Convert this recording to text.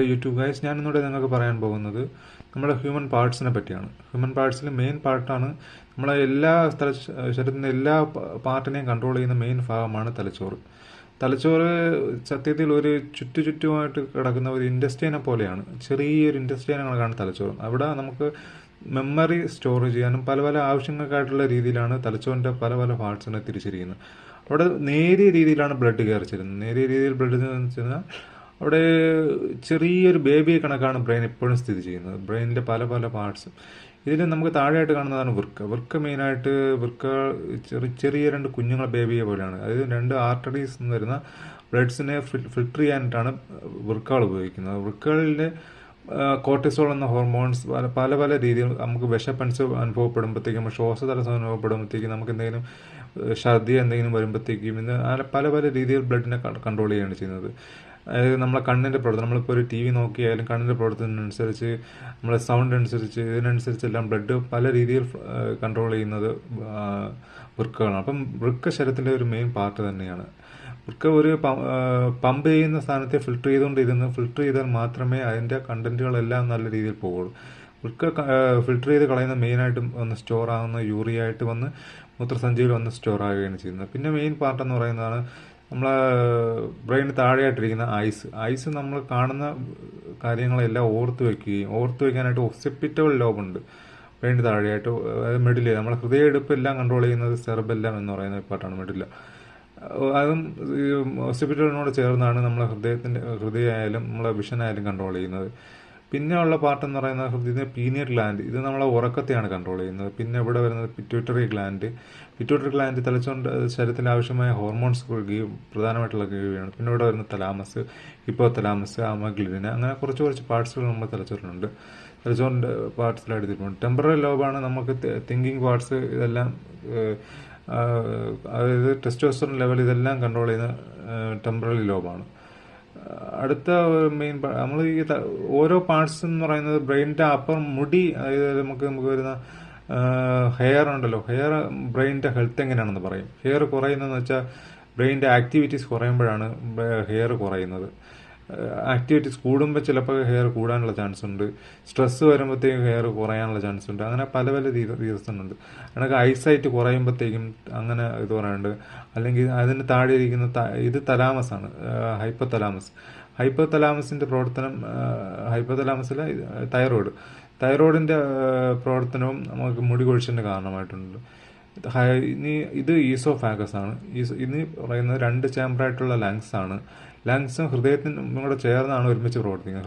YouTube guys, ഞാനിന്നൂടെ നിങ്ങൾക്ക് പറയാൻ പോകുന്നത് നമ്മുടെ ഹ്യൂമൻ പാർട്സിനെ പറ്റിയാണ്. ഹ്യൂമൻ പാർട്സിൽ മെയിൻ പാർട്ടാണ് നമ്മളെ ശരീരത്തിൻ്റെ എല്ലാ പാർട്ടിനെയും കൺട്രോൾ ചെയ്യുന്ന മെയിൻ ഭാഗമാണ് തലച്ചോറ്. തലച്ചോറ് സത്യത്തിൽ ഒരു ചുറ്റുമായിട്ട് കിടക്കുന്ന ഒരു ഇൻഡസ്ട്രീനെ പോലെയാണ്. ചെറിയൊരു ഇൻഡസ്ട്രീനെ കണക്കാണ് തലച്ചോറ്. അവിടെ നമുക്ക് മെമ്മറി സ്റ്റോർ ചെയ്യാനും പല പല ആവശ്യങ്ങൾക്കായിട്ടുള്ള രീതിയിലാണ് തലച്ചോറിൻ്റെ പല പല പാർട്സിനെ തിരിച്ചിരിക്കുന്നത്. അവിടെ നേരിയ രീതിയിലാണ് ബ്ലഡ് കയറി ചെല്ലുന്നത്. നേരിയ രീതിയിൽ ബ്ലഡ് ചെന്നാൽ അവിടെ ചെറിയൊരു ബേബിയെ കണക്കാണ് ബ്രെയിൻ എപ്പോഴും സ്ഥിതി ചെയ്യുന്നത്. ബ്രെയിനിൻ്റെ പല പല പാർട്സും ഇതിൽ നമുക്ക് താഴെയായിട്ട് കാണുന്നതാണ് വൃക്ക മെയിനായിട്ട് ചെറിയ രണ്ട് കുഞ്ഞുങ്ങളെ ബേബിയെ പോലെയാണ്. അതായത് രണ്ട് ആർട്ടറീസ് നിന്ന് വരുന്ന ബ്ലഡ്സിനെ ഫിൽട്ടർ ചെയ്യാനായിട്ടാണ് വൃക്കകൾ ഉപയോഗിക്കുന്നത്. വൃക്കകളിലെ കോർട്ടിസോൾ എന്ന ഹോർമോൺസ് പല പല രീതിയിൽ നമുക്ക് വിശപ്പൻസ് അനുഭവപ്പെടുമ്പോഴത്തേക്കും, ശ്വാസതടസ്സം അനുഭവപ്പെടുമ്പോഴത്തേക്കും, നമുക്ക് എന്തെങ്കിലും ഛർദി എന്തെങ്കിലും വരുമ്പോഴത്തേക്കും ഇന്ന് പല പല രീതിയിൽ ബ്ലഡിനെ കൺട്രോൾ ചെയ്യുകയാണ് ചെയ്യുന്നത്. അതായത് നമ്മളെ കണ്ണിൻ്റെ പ്രവർത്തനം, നമ്മളിപ്പോൾ ഒരു ടി വി നോക്കിയാലും കണ്ണിൻ്റെ പ്രവർത്തനത്തിനനുസരിച്ച്, നമ്മളെ സൗണ്ട് അനുസരിച്ച്, ഇതിനനുസരിച്ചെല്ലാം ബ്ലഡ് പല രീതിയിൽ കൺട്രോൾ ചെയ്യുന്നത് വൃക്കകളാണ്. അപ്പം വൃക്ക ശരീരത്തിൻ്റെ ഒരു മെയിൻ പാർട്ട് തന്നെയാണ്. വൃക്ക ഒരു പമ്പ് ചെയ്യുന്ന സ്ഥാനത്തെ ഫിൽട്ടർ ചെയ്താൽ മാത്രമേ അതിൻ്റെ കണ്ടന്റുകളെല്ലാം നല്ല രീതിയിൽ പോകുള്ളൂ. വൃക്ക ഫിൽട്ടർ ചെയ്ത് കളയുന്ന മെയിനായിട്ടും വന്ന് സ്റ്റോർ ആകുന്ന യൂറിയായിട്ട് വന്ന് മൂത്രസഞ്ചിയിൽ വന്ന് സ്റ്റോർ ആകുകയാണ് ചെയ്യുന്നത്. പിന്നെ മെയിൻ പാർട്ട് എന്ന് പറയുന്നതാണ് നമ്മളെ ബ്രെയിനിന് താഴെയായിട്ടിരിക്കുന്ന ഐസ് നമ്മൾ കാണുന്ന കാര്യങ്ങളെല്ലാം ഓർത്ത് വയ്ക്കാനായിട്ട് ഒസിപ്പിറ്റബിൾ ലോബുണ്ട് ബ്രെയിനിന് താഴെയായിട്ട്. മിഡില് നമ്മളെ ഹൃദയമെടുപ്പ് എല്ലാം കൺട്രോൾ ചെയ്യുന്നത് സെറിബെല്ലം എന്ന് പറയുന്ന പാർട്ടാണ്, മിഡില്. അതും ഒസിപ്പിറ്റലിനോട് ചേർന്നാണ് നമ്മളെ ഹൃദയമായാലും നമ്മളെ വിഷനായാലും കൺട്രോൾ ചെയ്യുന്നത്. പിന്നെ ഉള്ള പാർട്ട് എന്ന് പറയുന്നത് ഇതിന് പീനിയൽ ഗ്ലാൻഡ്. ഇത് നമ്മളെ ഉറക്കത്തെയാണ് കൺട്രോൾ ചെയ്യുന്നത്. പിന്നെ ഇവിടെ വരുന്നത് പിറ്റ്യൂട്ടറി ഗ്ലാൻഡ് തലച്ചോറിൻ്റെ ശരീരത്തിന് ആവശ്യമായ ഹോർമോൺസ് കൊടുക്കുകയും പ്രധാനമായിട്ടുള്ള കഴിവുകയാണ്. പിന്നെ ഇവിടെ വരുന്ന തലാമസ്, ഹിപ്പോതലാമസ്, അമഗ്ലിഡിന, അങ്ങനെ കുറച്ച് പാർട്സുകൾ നമ്മുടെ തലച്ചോറിനുണ്ട്. തലച്ചോറിൻ്റെ പാർട്സിലായിട്ട് എടുത്തിട്ടുണ്ട്. ടെമ്പറൽ ലോബാണ് നമുക്ക് തിങ്കിങ് പാർട്സ്, ഇതെല്ലാം അതായത് ടെസ്റ്റോസ്റ്ററോൺ ലെവൽ ഇതെല്ലാം കൺട്രോൾ ചെയ്യുന്ന ടെമ്പറൽ ലോബാണ്. അടുത്ത മെയിൻ നമ്മൾ ഈ ഓരോ പാർട്സ് എന്ന് പറയുന്നത് ബ്രെയിനിൻ്റെ അപ്പർ മുടി, അതായത് നമുക്ക് വരുന്ന ഹെയർ ഉണ്ടല്ലോ, ഹെയർ ബ്രെയിനിൻ്റെ ഹെൽത്ത് എങ്ങനെയാണെന്ന് പറയും. ഹെയർ കുറയുന്നതെന്ന് വെച്ചാൽ ബ്രെയിനിൻ്റെ ആക്ടിവിറ്റീസ് കുറയുമ്പോഴാണ് ഹെയർ കുറയുന്നത്. ആക്ടിവിറ്റീസ് കൂടുമ്പോൾ ചിലപ്പോൾ ഹെയർ കൂടാനുള്ള ചാൻസ് ഉണ്ട്. സ്ട്രെസ്സ് വരുമ്പോഴത്തേക്കും ഹെയർ കുറയാനുള്ള ചാൻസ് ഉണ്ട്. അങ്ങനെ പല പല റീസൺ ഉണ്ട്. അതിനൊക്കെ ഐസൈറ്റ് കുറയുമ്പോഴത്തേക്കും അങ്ങനെ ഇത് പറയാനുണ്ട്. അല്ലെങ്കിൽ അതിന് താഴെ ഇരിക്കുന്ന ഇത് തലാമസാണ്, ഹൈപ്പോതലാമസിൻ്റെ പ്രവർത്തനം, ഹൈപ്പോതലാമസിലെ തൈറോയിഡിൻ്റെ പ്രവർത്തനവും നമുക്ക് മുടി കൊഴിച്ചിലിന് കാരണമായിട്ടുണ്ട്. ഇത് ഈസോഫാഗസ് ആണ്. ഇനി പറയുന്നത് 2 ചേമ്പറായിട്ടുള്ള ലങ്സ് ആണ്. ലങ്സും ഹൃദയത്തിനും കൂടെ ചേർന്നാണ് ഒരുമിച്ച് പ്രവർത്തിക്കുന്നത്.